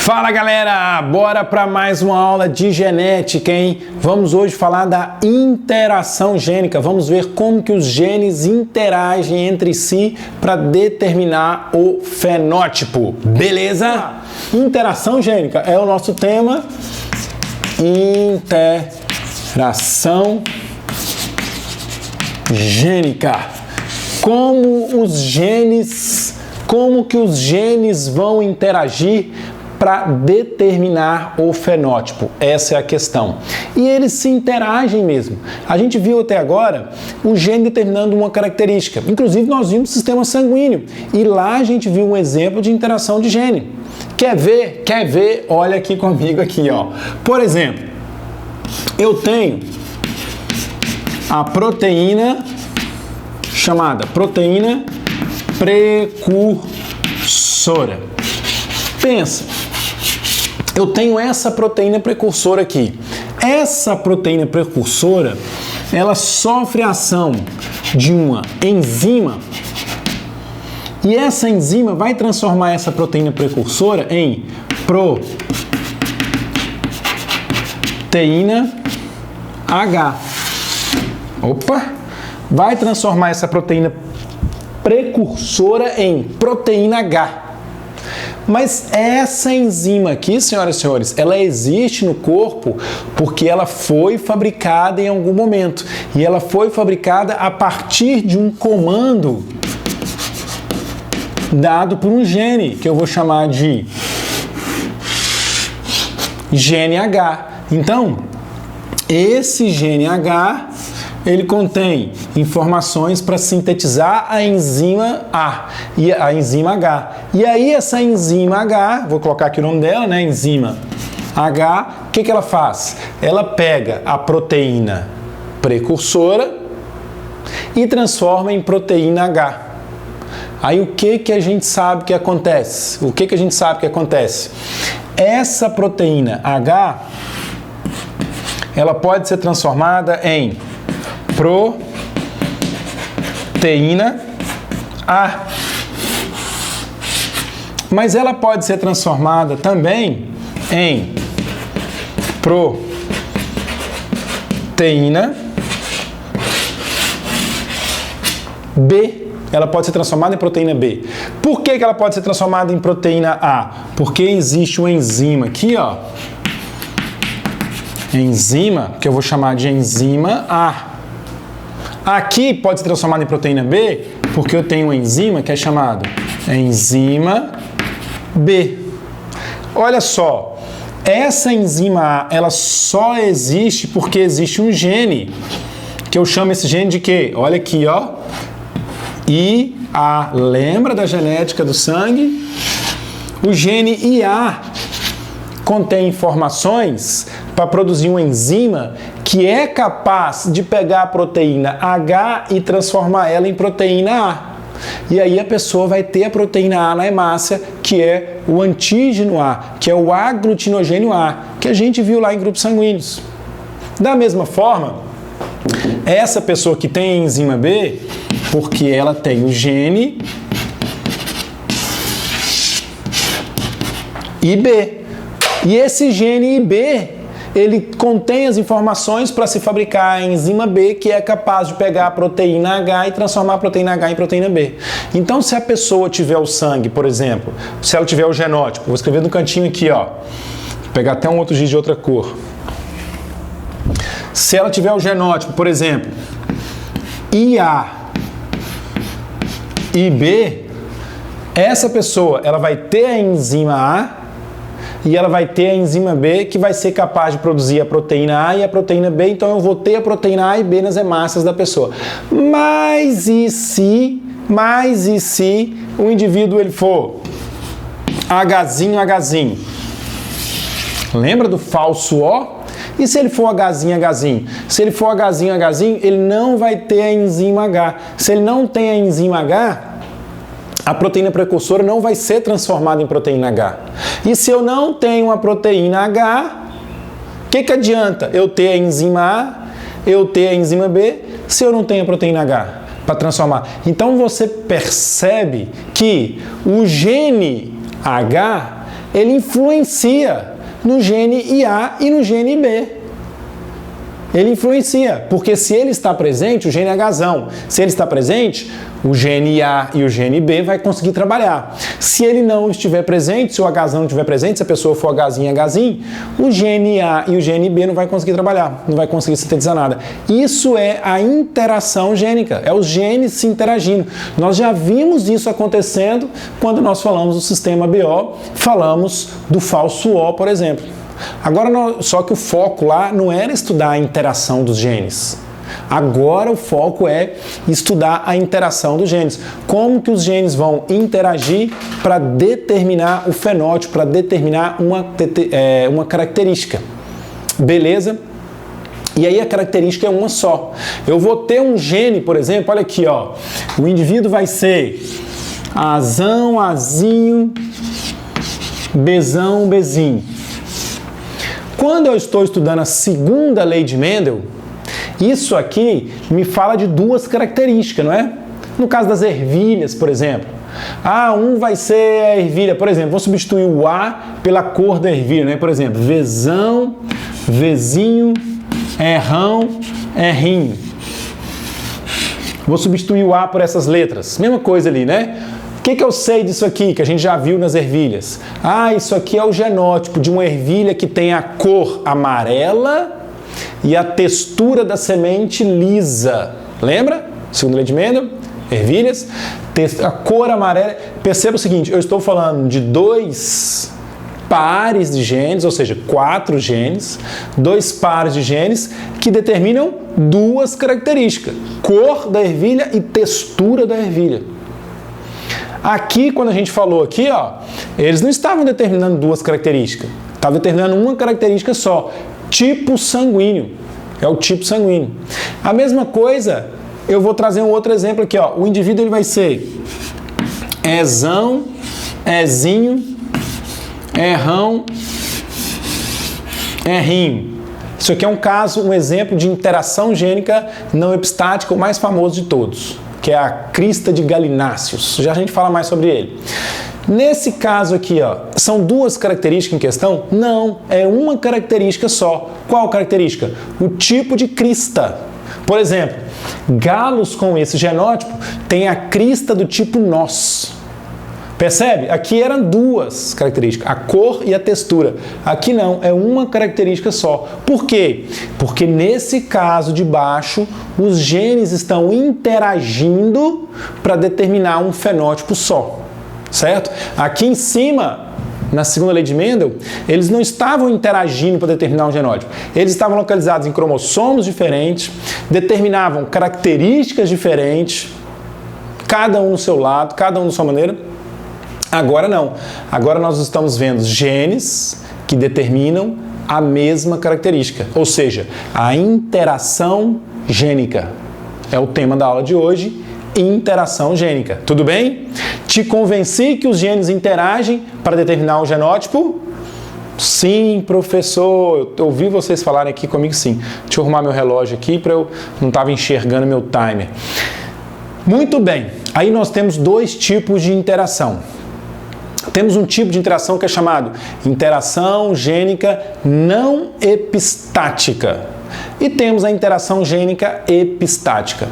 Fala galera, bora para mais uma aula de genética, hein? Vamos hoje falar da interação gênica. Vamos ver como que os genes interagem entre si para determinar o fenótipo, beleza? Interação gênica é o nosso tema. Interação gênica. Como que os genes vão interagir para determinar o fenótipo? Essa é a questão. E eles se interagem mesmo. A gente viu até agora o gene determinando uma característica. Inclusive nós vimos o sistema sanguíneo e lá a gente viu um exemplo de interação de gene. Quer ver? Quer ver? Olha aqui comigo aqui, ó. Por exemplo, eu tenho a proteína chamada proteína precursora. Pensa, eu tenho essa proteína precursora aqui. Essa proteína precursora, ela sofre a ação de uma enzima e essa enzima vai transformar essa proteína precursora em proteína H. Vai transformar essa proteína precursora em proteína H. Mas essa enzima aqui, senhoras e senhores, ela existe no corpo porque ela foi fabricada em algum momento. E ela foi fabricada a partir de um comando dado por um gene, que eu vou chamar de gene H. Então, esse gene H, ele contém informações para sintetizar a enzima A e a enzima H. E aí essa enzima H, vou colocar aqui o nome dela, né? Enzima H, o que ela faz? Ela pega a proteína precursora e transforma em proteína H. Aí o que a gente sabe que acontece? O que a gente sabe que acontece? Essa proteína H, ela pode ser transformada em proteína A. Mas ela pode ser transformada também em proteína B. Ela pode ser transformada em proteína B. Por que ela pode ser transformada em proteína A? Porque existe uma enzima aqui, ó. Enzima, que eu vou chamar de enzima A. Aqui pode ser transformada em proteína B porque eu tenho uma enzima que é chamada enzima B. Olha só, essa enzima A, ela só existe porque existe um gene, que eu chamo esse gene de quê? Olha aqui, ó. IA. Lembra da genética do sangue? O gene IA contém informações para produzir uma enzima que é capaz de pegar a proteína H e transformar ela em proteína A. E aí a pessoa vai ter a proteína A na hemácia, que é o antígeno A, que é o aglutinogênio A, que a gente viu lá em grupos sanguíneos. Da mesma forma, essa pessoa que tem a enzima B, porque ela tem o gene IB. E esse gene IB, ele contém as informações para se fabricar a enzima B, que é capaz de pegar a proteína H e transformar a proteína H em proteína B. Então, se a pessoa tiver o sangue, por exemplo, se ela tiver o genótipo, vou escrever no cantinho aqui, ó, vou pegar até um outro giz de outra cor. Se ela tiver o genótipo, por exemplo, IA e B, essa pessoa, ela vai ter a enzima A e ela vai ter a enzima B, que vai ser capaz de produzir a proteína A e a proteína B, então eu vou ter a proteína A e B nas hemácias da pessoa. Mas e se o indivíduo ele for Hzinho, Hzinho? Lembra do falso O? E se ele for Hzinho, Hzinho? Se ele for Hzinho, Hzinho, ele não vai ter a enzima H. Se ele não tem a enzima H, a proteína precursora não vai ser transformada em proteína H. E se eu não tenho a proteína H, o que adianta eu ter a enzima A, eu ter a enzima B, se eu não tenho a proteína H para transformar? Então você percebe que o gene H ele influencia no gene IA e no gene IB. Ele influencia, porque se ele está presente, o gene Hzão, se ele está presente, o gene IA e o gene IB vai conseguir trabalhar. Se ele não estiver presente, se o Hzão não estiver presente, se a pessoa for Hzinho, o gene IA e o gene IB não vai conseguir trabalhar, não vai conseguir sintetizar nada. Isso é a interação gênica, é os genes se interagindo. Nós já vimos isso acontecendo quando nós falamos do sistema BO, falamos do falso O, por exemplo. Agora, só que o foco lá não era estudar a interação dos genes. Agora o foco é estudar a interação dos genes. Como que os genes vão interagir para determinar o fenótipo, para determinar uma característica. Beleza? E aí a característica é uma só. Eu vou ter um gene, por exemplo, olha aqui, ó. O indivíduo vai ser Azão, Azinho, Bzão, Bzinho. Quando eu estou estudando a segunda lei de Mendel, isso aqui me fala de duas características, não é? No caso das ervilhas, por exemplo. Um vai ser a ervilha, por exemplo, vou substituir o A pela cor da ervilha, né? Por exemplo, Vzão, Vzinho, Rrão, Rrinho. Vou substituir o A por essas letras. Mesma coisa ali, né? O que eu sei disso aqui, que a gente já viu nas ervilhas? Isso aqui é o genótipo de uma ervilha que tem a cor amarela e a textura da semente lisa. Lembra? Segunda lei de Mendel, ervilhas, a cor amarela. Perceba o seguinte, eu estou falando de dois pares de genes, ou seja, 4 genes, 2 pares de genes que determinam duas características, cor da ervilha e textura da ervilha. Aqui, quando a gente falou aqui, ó, eles não estavam determinando duas características, estavam determinando uma característica só, tipo sanguíneo, é o tipo sanguíneo. A mesma coisa, eu vou trazer um outro exemplo aqui, ó, o indivíduo ele vai ser Ezão, Ezinho, Rrão, Rrinho. Isso aqui é um exemplo de interação gênica não epistática, o mais famoso de todos, que é a crista de galináceos. Já a gente fala mais sobre ele. Nesse caso aqui, ó, são duas características em questão? Não, é uma característica só. Qual característica? O tipo de crista. Por exemplo, galos com esse genótipo têm a crista do tipo nós. Percebe? Aqui eram duas características, a cor e a textura. Aqui não, é uma característica só. Por quê? Porque nesse caso de baixo, os genes estão interagindo para determinar um fenótipo só. Certo? Aqui em cima, na segunda lei de Mendel, eles não estavam interagindo para determinar um genótipo. Eles estavam localizados em cromossomos diferentes, determinavam características diferentes, cada um no seu lado, cada um na sua maneira. Agora não. Agora nós estamos vendo genes que determinam a mesma característica, ou seja, a interação gênica. É o tema da aula de hoje, interação gênica. Tudo bem? Te convenci que os genes interagem para determinar o genótipo? Sim, professor. Eu ouvi vocês falarem aqui comigo, sim. Deixa eu arrumar meu relógio aqui para eu não estava enxergando meu timer. Muito bem. Aí nós temos dois tipos de interação. Temos um tipo de interação que é chamado interação gênica não epistática. E temos a interação gênica epistática.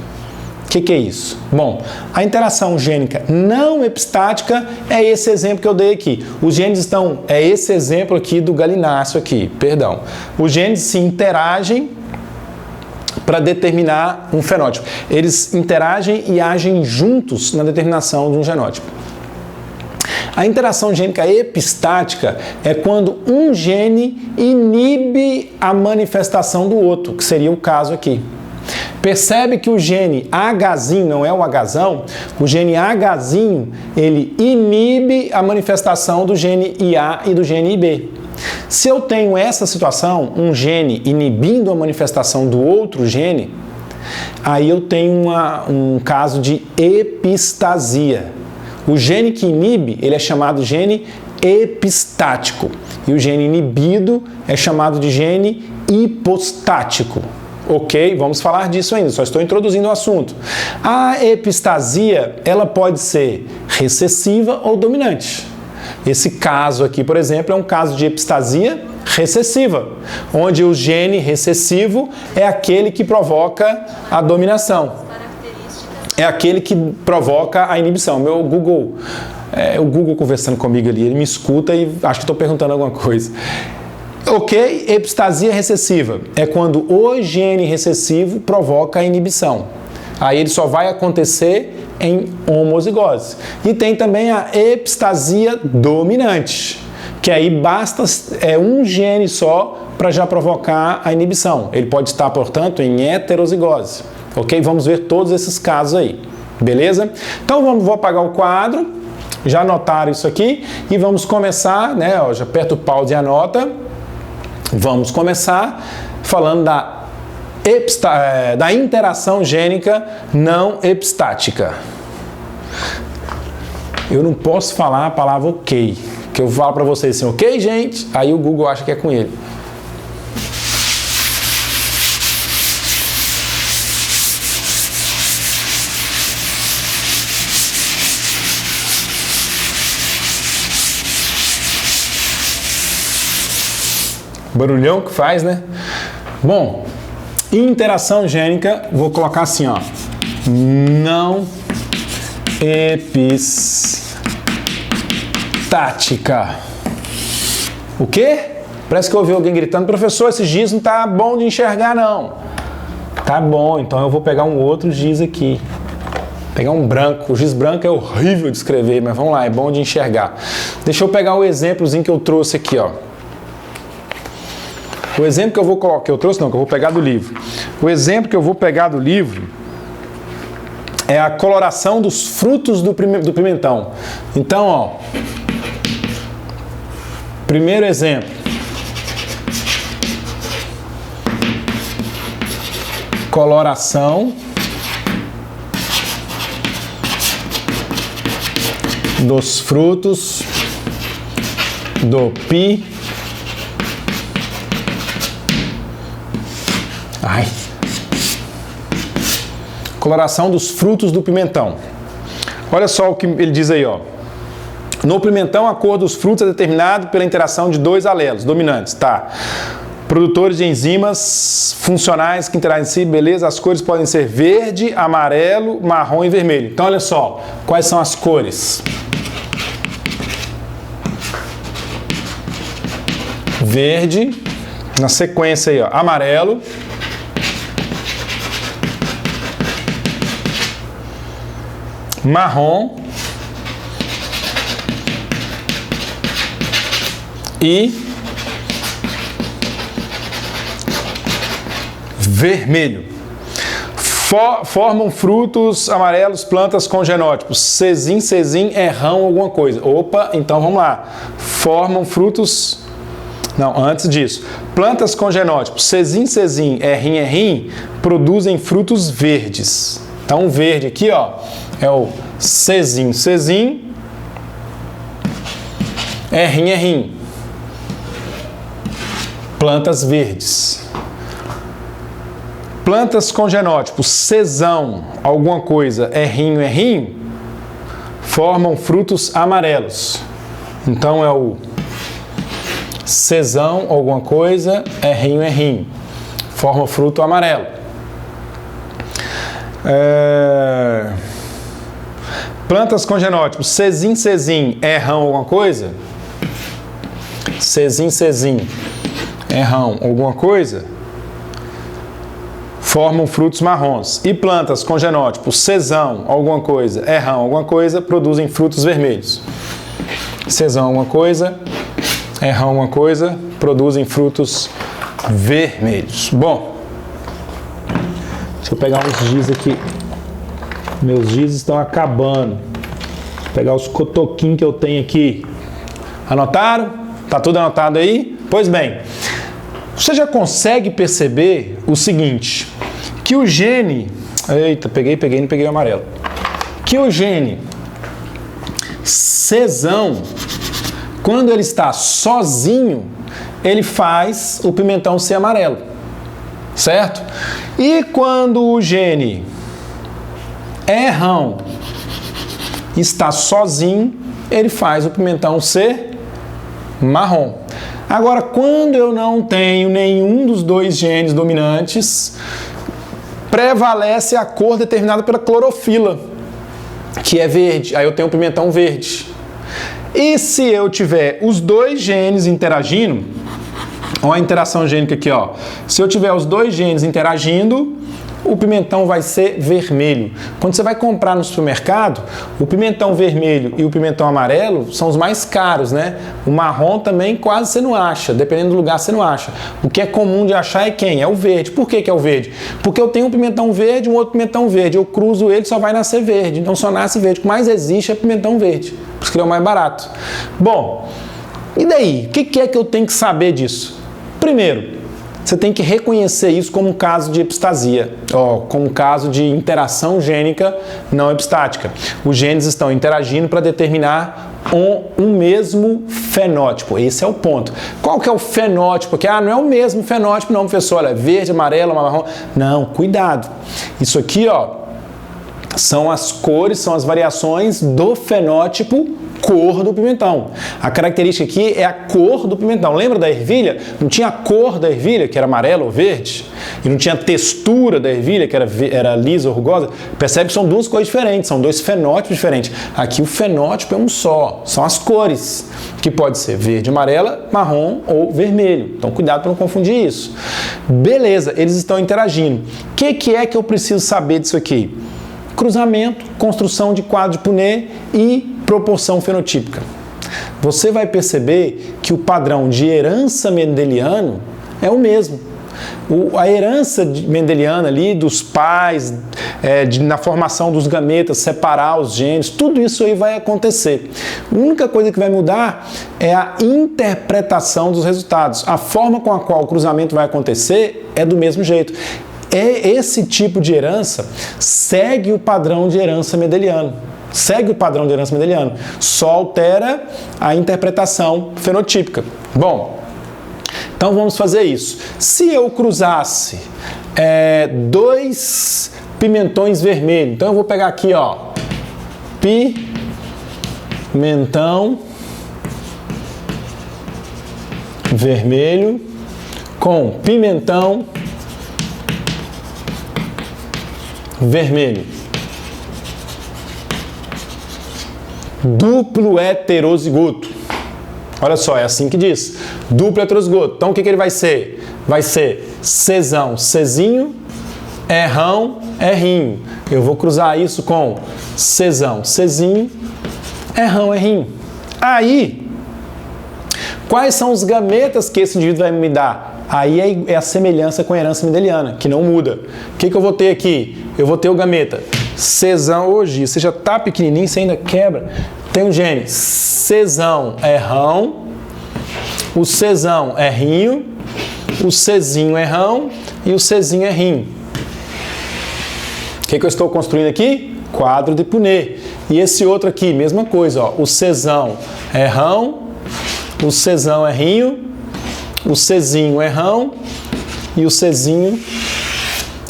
O que é isso? Bom, a interação gênica não epistática é esse exemplo que eu dei aqui. Os genes estão, é esse exemplo aqui do galináceo aqui, perdão. Os genes se interagem para determinar um fenótipo. Eles interagem e agem juntos na determinação de um genótipo. A interação gênica epistática é quando um gene inibe a manifestação do outro, que seria o caso aqui. Percebe que o gene Hzinho, não é o Hzão, o gene Hzinho, ele inibe a manifestação do gene IA e do gene IB. Se eu tenho essa situação, um gene inibindo a manifestação do outro gene, aí eu tenho um caso de epistasia. O gene que inibe, ele é chamado gene epistático. E o gene inibido é chamado de gene hipostático. Ok? Vamos falar disso ainda, só estou introduzindo o assunto. A epistasia, ela pode ser recessiva ou dominante. Esse caso aqui, por exemplo, é um caso de epistasia recessiva, onde o gene recessivo é aquele que provoca a dominação. É aquele que provoca a inibição. O Google conversando comigo ali, ele me escuta e acho que estou perguntando alguma coisa. Ok, epistasia recessiva é quando o gene recessivo provoca a inibição. Aí ele só vai acontecer em homozigose. E tem também a epistasia dominante, que aí basta um gene só para já provocar a inibição. Ele pode estar, portanto, em heterozigose. Ok? Vamos ver todos esses casos aí. Beleza? Então vou apagar o quadro. Já anotaram isso aqui e vamos começar, né? Ó, já aperta o pause e anota. Vamos começar falando da interação gênica não epistática. Eu não posso falar a palavra ok, que eu falo para vocês assim, ok, gente? Aí o Google acha que é com ele. Barulhão que faz, né? Bom, interação gênica, vou colocar assim, ó. Não epistática. O quê? Parece que eu ouvi alguém gritando, professor, esse giz não tá bom de enxergar, não. Tá bom, então eu vou pegar um outro giz aqui. Pegar um branco. O giz branco é horrível de escrever, mas vamos lá, é bom de enxergar. Deixa eu pegar o exemplozinho que eu trouxe aqui, ó. O exemplo que eu vou colocar, que eu trouxe não, que eu vou pegar do livro. O exemplo que eu vou pegar do livro é a coloração dos frutos do pimentão. Então, ó, primeiro exemplo. Coloração dos frutos do Coloração dos frutos do pimentão. Olha só o que ele diz aí, ó. No pimentão, a cor dos frutos é determinada pela interação de dois alelos dominantes, tá? Produtores de enzimas funcionais que interagem em si, beleza? As cores podem ser verde, amarelo, marrom e vermelho. Então, olha só, quais são as cores? Verde, na sequência aí, ó, amarelo, marrom e vermelho. Formam frutos amarelos, plantas com genótipos cezim, errão, alguma coisa. Opa, então vamos lá. Formam frutos... Não, antes disso. Plantas com genótipos cezim, errim, produzem frutos verdes. Então, o verde aqui, ó, é o cezim, errim. Plantas verdes. Plantas com genótipo cezão, alguma coisa, errim, formam frutos amarelos. Então, é o cezão, alguma coisa, errim, forma fruto amarelo. Plantas com genótipos cezim, errão, alguma coisa, cezim, errão, alguma coisa, formam frutos marrons. E plantas com genótipos cezão, alguma coisa, errão, alguma coisa, produzem frutos vermelhos. Cezão, alguma coisa, errão, alguma coisa, produzem frutos vermelhos. Bom, deixa eu pegar uns giz aqui. Meus giz estão acabando. Vou pegar os cotoquinhos que eu tenho aqui. Anotaram? Tá tudo anotado aí? Pois bem, você já consegue perceber o seguinte, que o gene... Eita, não peguei o amarelo. Que o gene cezão, quando ele está sozinho, ele faz o pimentão ser amarelo. Certo? E quando o gene errão está sozinho, ele faz o pimentão ser marrom. Agora, quando eu não tenho nenhum dos dois genes dominantes, prevalece a cor determinada pela clorofila, que é verde. Aí eu tenho o pimentão verde. E se eu tiver os dois genes interagindo, olha a interação gênica aqui, ó. Se eu tiver os dois genes interagindo, o pimentão vai ser vermelho. Quando você vai comprar no supermercado, o pimentão vermelho e o pimentão amarelo são os mais caros, né? O marrom também quase você não acha, dependendo do lugar você não acha. O que é comum de achar é quem? É o verde. Por que é o verde? Porque eu tenho um pimentão verde e um outro pimentão verde. Eu cruzo ele, só vai nascer verde. Então só nasce verde. O que mais existe é pimentão verde. Por isso que ele é o mais barato. Bom, e daí? O que é que eu tenho que saber disso? Primeiro, você tem que reconhecer isso como um caso de epistasia, como um caso de interação gênica não epistática. Os genes estão interagindo para determinar um mesmo fenótipo. Esse é o ponto. Qual que é o fenótipo? Que não é o mesmo fenótipo, não, professor. Olha, verde, amarelo, marrom. Não, cuidado. Isso aqui, são as cores, são as variações do fenótipo cor do pimentão. A característica aqui é a cor do pimentão. Lembra da ervilha? Não tinha a cor da ervilha, que era amarela ou verde? E não tinha a textura da ervilha, que era lisa ou rugosa? Percebe que são duas coisas diferentes, são dois fenótipos diferentes. Aqui o fenótipo é um só, são as cores, que pode ser verde, amarela, marrom ou vermelho. Então cuidado para não confundir isso. Beleza, eles estão interagindo. O que é que eu preciso saber disso aqui? Cruzamento, construção de quadro de Punnett e proporção fenotípica. Você vai perceber que o padrão de herança mendeliano é o mesmo. A herança mendeliana ali dos pais, na formação dos gametas, separar os genes, tudo isso aí vai acontecer. A única coisa que vai mudar é a interpretação dos resultados. A forma com a qual o cruzamento vai acontecer é do mesmo jeito. Esse tipo de herança segue o padrão de herança mendeliano. Só altera a interpretação fenotípica. Bom, então vamos fazer isso. Se eu cruzasse dois pimentões vermelhos, então eu vou pegar aqui, pimentão vermelho com pimentão vermelho. Duplo heterozigoto. Olha só, é assim que diz. Duplo heterozigoto. Então o que ele vai ser? Vai ser Czão, Czinho, Rrão, Rrinho. Eu vou cruzar isso com Czão, Czinho, Rrão, Rrinho. Aí, quais são os gametas que esse indivíduo vai me dar? Aí é a semelhança com a herança mendeliana, que não muda. O que eu vou ter aqui? Eu vou ter o gameta Czão, hoje, você já tá pequenininho, você ainda quebra. Tem o gene Czão é rrão, o Czão é rrinho, o Czinho é rrão e o Czinho é rrinho. O que eu estou construindo aqui? Quadro de Punnett. E esse outro aqui, mesma coisa, o Czão é rrão, o Czão é rrinho, o Czinho é rrão e o Czinho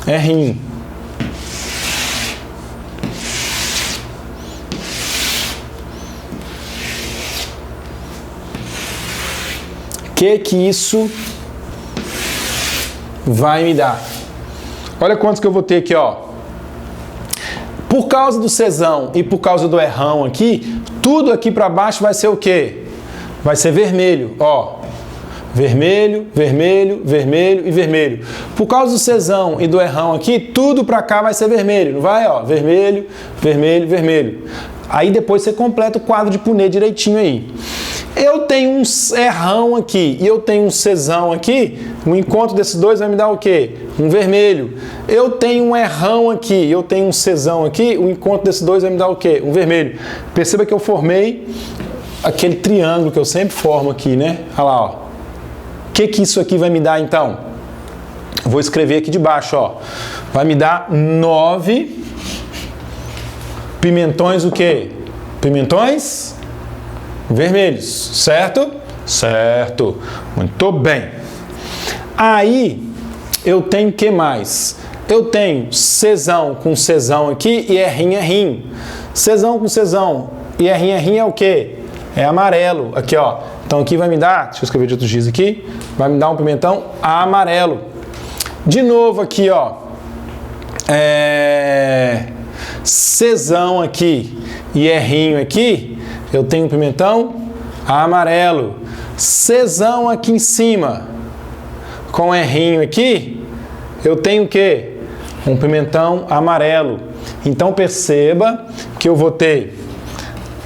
é rrinho. O que isso vai me dar? Olha quantos que eu vou ter aqui, Por causa do Czão e por causa do Rrão aqui, tudo aqui para baixo vai ser o quê? Vai ser vermelho, Vermelho, vermelho, vermelho e vermelho. Por causa do Czão e do Rrão aqui, tudo para cá vai ser vermelho, não vai? Vermelho, vermelho, vermelho. Aí depois você completa o quadro de Punnett direitinho aí. Eu tenho um Rrão aqui e eu tenho um Czão aqui, o encontro desses dois vai me dar o quê? Um vermelho. Eu tenho um Rrão aqui e eu tenho um Czão aqui, o encontro desses dois vai me dar o quê? Um vermelho. Perceba que eu formei aquele triângulo que eu sempre formo aqui, né? Olha lá, O que isso aqui vai me dar então? Vou escrever aqui de baixo, Vai me dar 9 pimentões o quê? Pimentões vermelhos, certo? Certo. Muito bem. Aí, eu tenho o que mais? Eu tenho Czão com Czão aqui e Rrinho, Rrinho. Czão com Czão e R é o quê? É amarelo. Aqui, ó. Então aqui vai me dar, deixa eu escrever de outro giz aqui, vai me dar um pimentão amarelo. De novo aqui, ó. Czão aqui e R aqui, eu tenho um pimentão amarelo. Czão aqui em cima, com R aqui, eu tenho o quê? Um pimentão amarelo. Então perceba que eu vou ter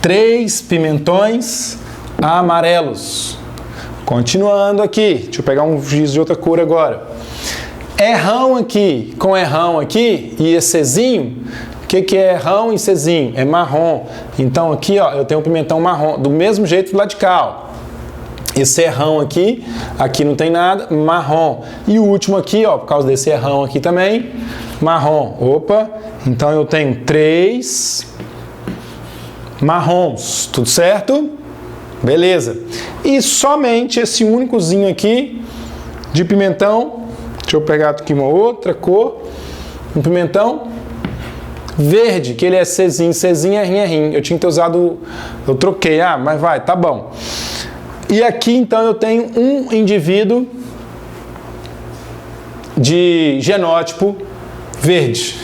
3 pimentões amarelos. Continuando aqui, deixa eu pegar um giz de outra cor agora. Rão aqui com Rão aqui e esse Czinho, o que é Rão e Czinho? É marrom. Então aqui, ó, eu tenho um pimentão marrom, do mesmo jeito do lado de cá, ó. Esse Rão aqui, aqui não tem nada, marrom. E o último aqui, ó, por causa desse Rão aqui também, marrom. Opa, então eu tenho 3 marrons, tudo certo? Beleza. E somente esse únicozinho aqui de pimentão, deixa eu pegar aqui uma outra cor, um pimentão verde, que ele é Czinho, R. Eu tinha que ter usado, eu troquei, mas vai, tá bom. E aqui, então, eu tenho um indivíduo de genótipo verde.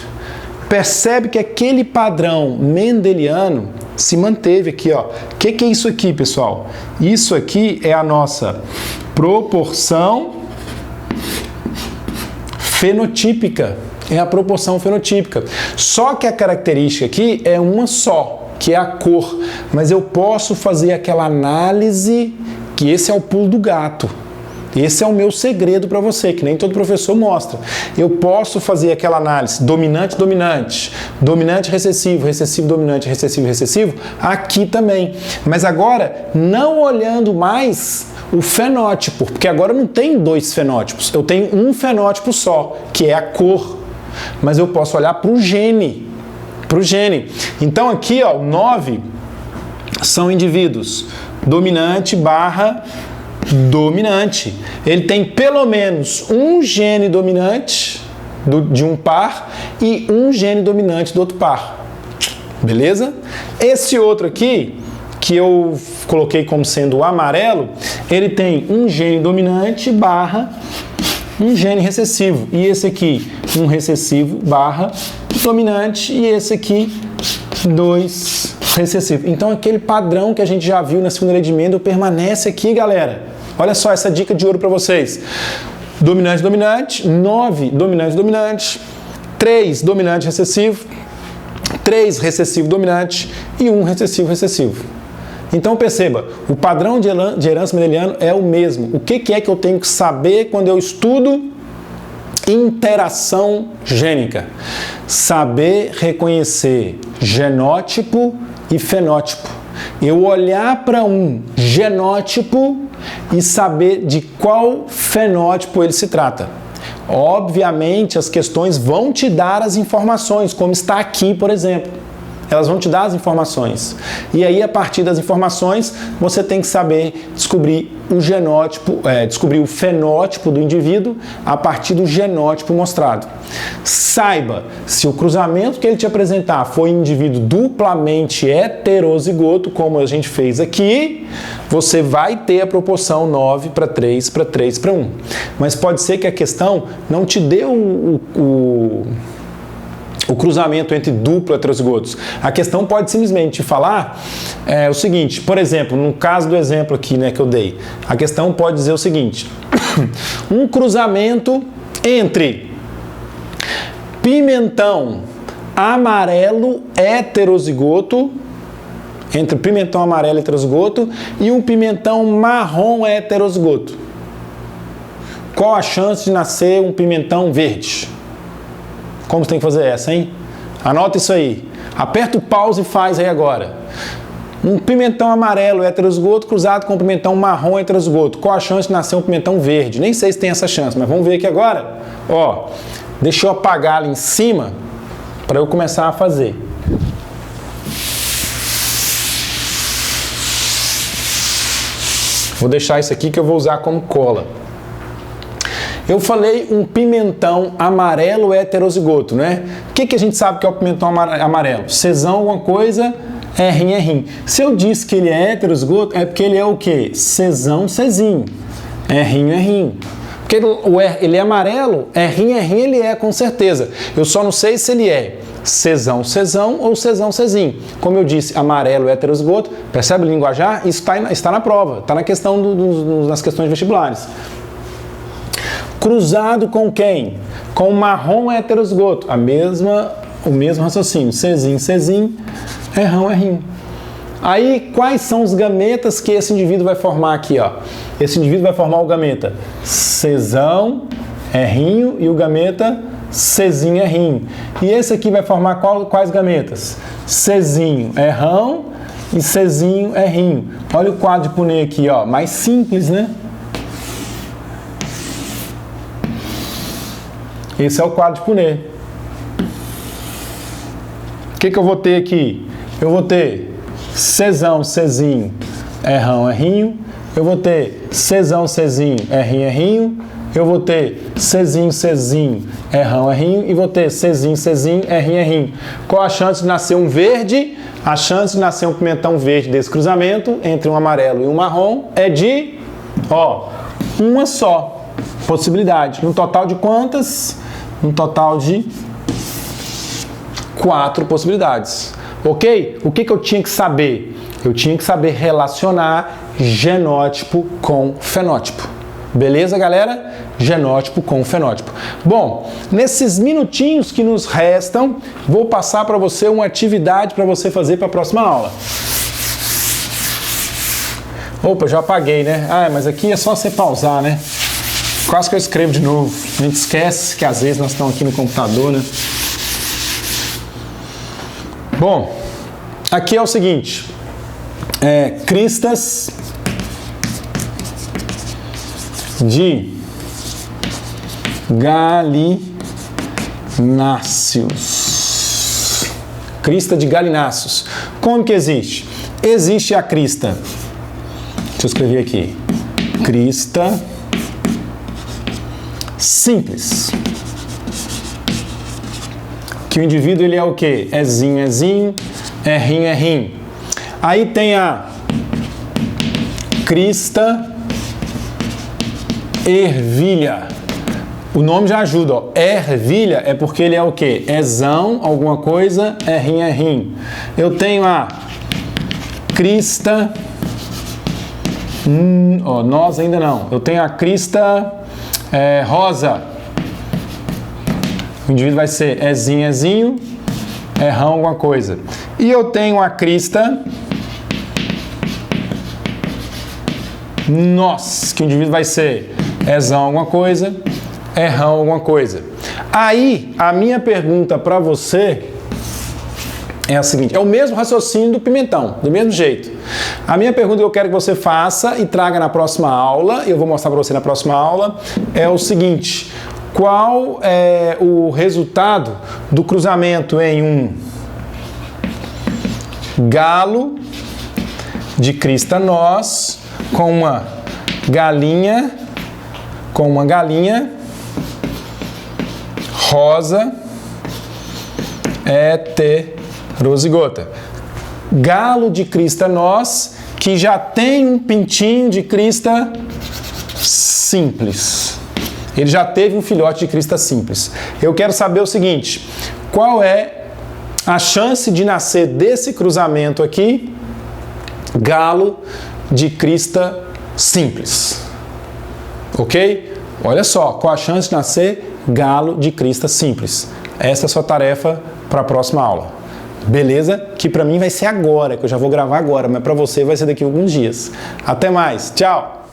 Percebe que aquele padrão mendeliano se manteve aqui, ó. O que é isso aqui, pessoal? Isso aqui é a nossa proporção fenotípica. É a proporção fenotípica. Só que a característica aqui é uma só, que é a cor. Mas eu posso fazer aquela análise, que esse é o pulo do gato. Esse é o meu segredo para você, que nem todo professor mostra. Eu posso fazer aquela análise dominante, dominante, dominante, recessivo, recessivo, dominante, recessivo, recessivo, aqui também. Mas agora, não olhando mais o fenótipo, porque agora eu não tenho 2 fenótipos, eu tenho um fenótipo só, que é a cor. Mas eu posso olhar para o gene. Então aqui, ó, 9 são indivíduos dominante barra dominante. Ele tem pelo menos um gene dominante de um par e um gene dominante do outro par. Beleza? Esse outro aqui, que eu coloquei como sendo o amarelo, ele tem um gene dominante barra um gene recessivo. E esse aqui, um recessivo barra dominante, e esse aqui, 2 recessivo. Então aquele padrão que a gente já viu na segunda lei de Mendel permanece aqui, galera. Olha só essa dica de ouro para vocês. Dominante, dominante, 9 dominante, dominante, 3 dominante, recessivo, 3 recessivo, dominante e 1 recessivo, recessivo. Então perceba, o padrão de herança mendeliano é o mesmo. O que é que eu tenho que saber quando eu estudo interação gênica? Saber reconhecer genótipo e fenótipo. Eu olhar para um genótipo e saber de qual fenótipo ele se trata. Obviamente, as questões vão te dar as informações, como está aqui, por exemplo. Elas vão te dar as informações. E aí, a partir das informações, você tem que saber descobrir o genótipo, descobrir o fenótipo do indivíduo a partir do genótipo mostrado. Saiba, se o cruzamento que ele te apresentar for um indivíduo duplamente heterozigoto, como a gente fez aqui, você vai ter a proporção 9 para 3 para 3 para 1. Mas pode ser que a questão não te dê o cruzamento entre duplo heterozigotos. A questão pode simplesmente falar o seguinte, por exemplo, no caso do exemplo aqui, né, que eu dei, a questão pode dizer o seguinte: um cruzamento entre pimentão amarelo heterozigoto, entre pimentão amarelo heterozigoto e um pimentão marrom heterozigoto. Qual a chance de nascer um pimentão verde? Como você tem que fazer essa, hein? Anota isso aí. Aperta o pause e faz aí agora. Um pimentão amarelo heterozigoto cruzado com um pimentão marrom heterozigoto. Qual a chance de nascer um pimentão verde? Nem sei se tem essa chance, mas vamos ver aqui agora. Ó, deixa eu apagar ali em cima para eu começar a fazer. Vou deixar isso aqui que eu vou usar como cola. Eu falei um pimentão amarelo heterozigoto, né? O que a gente sabe que é o pimentão amarelo? Czão alguma coisa, é rim. Se eu disse que ele é heterozigoto, é porque ele é o quê? Czão, Czinho. É rim. Porque ele é amarelo, é rim, ele é com certeza. Eu só não sei se ele é Czão ou Czão, Czinho. Como eu disse, amarelo, heterozigoto, percebe o linguajar? Isso está na prova, está na questão nas questões vestibulares. Cruzado com quem? Com marrom heterozigoto. O mesmo raciocínio. Czinho, é rim. Aí, quais são os gametas que esse indivíduo vai formar aqui, ó? Esse indivíduo vai formar o gameta Czão, é rim, e o gameta Czinho, é rim. E esse aqui vai formar quais gametas? Czinho é rão e Czinho é rim. Olha o quadro de Punnett aqui, ó. Mais simples, né? Esse é o quadro de Punnett. O que eu vou ter aqui? Eu vou ter Czão, Czinho, é rão, é rim. Eu vou ter Czão, Czinho, é rim. Eu vou ter Czinho, é rão, é rim. E vou ter Czinho, é rim. Qual a chance de nascer um verde? A chance de nascer um pimentão verde desse cruzamento entre um amarelo e um marrom é de, ó, uma só possibilidade. No total de quantas? No total de 4 possibilidades. Ok? O que eu tinha que saber? Eu tinha que saber relacionar genótipo com fenótipo. Beleza, galera? Genótipo com fenótipo. Bom, nesses minutinhos que nos restam, vou passar para você uma atividade para você fazer para a próxima aula. Opa, já apaguei, né? Ah, mas aqui é só você pausar, né? Quase que eu escrevo de novo. A gente esquece que às vezes nós estamos aqui no computador, né? Bom, aqui é o seguinte. Cristas de galináceos. Crista de galináceos. Como que existe? Existe a crista. Deixa eu escrever aqui. Crista simples. Que o indivíduo ele é o quê? É zinho, é rim. Aí tem a crista ervilha. O nome já ajuda, ó. Ervilha é porque ele é o quê? É zão, alguma coisa, é rim. Eu tenho a crista... nós ainda não. Eu tenho a crista rosa. O indivíduo vai ser é zinho, é rão, alguma coisa. E eu tenho a crista nós, que o indivíduo vai ser é zão, alguma coisa, é rão, alguma coisa. Aí, a minha pergunta para você é a seguinte, é o mesmo raciocínio do pimentão, do mesmo jeito. A minha pergunta que eu quero que você faça e traga na próxima aula, eu vou mostrar para você na próxima aula, é o seguinte: qual é o resultado do cruzamento em um galo de crista nós com uma galinha rosa heterozigota? Galo de crista nós que já tem um pintinho de crista simples. Ele já teve um filhote de crista simples. Eu quero saber o seguinte: qual é a chance de nascer desse cruzamento aqui, galo de crista simples? Ok? Olha só, qual a chance de nascer galo de crista simples? Essa é a sua tarefa para a próxima aula. Beleza? Que para mim vai ser agora, que eu já vou gravar agora, mas para você vai ser daqui a alguns dias. Até mais. Tchau!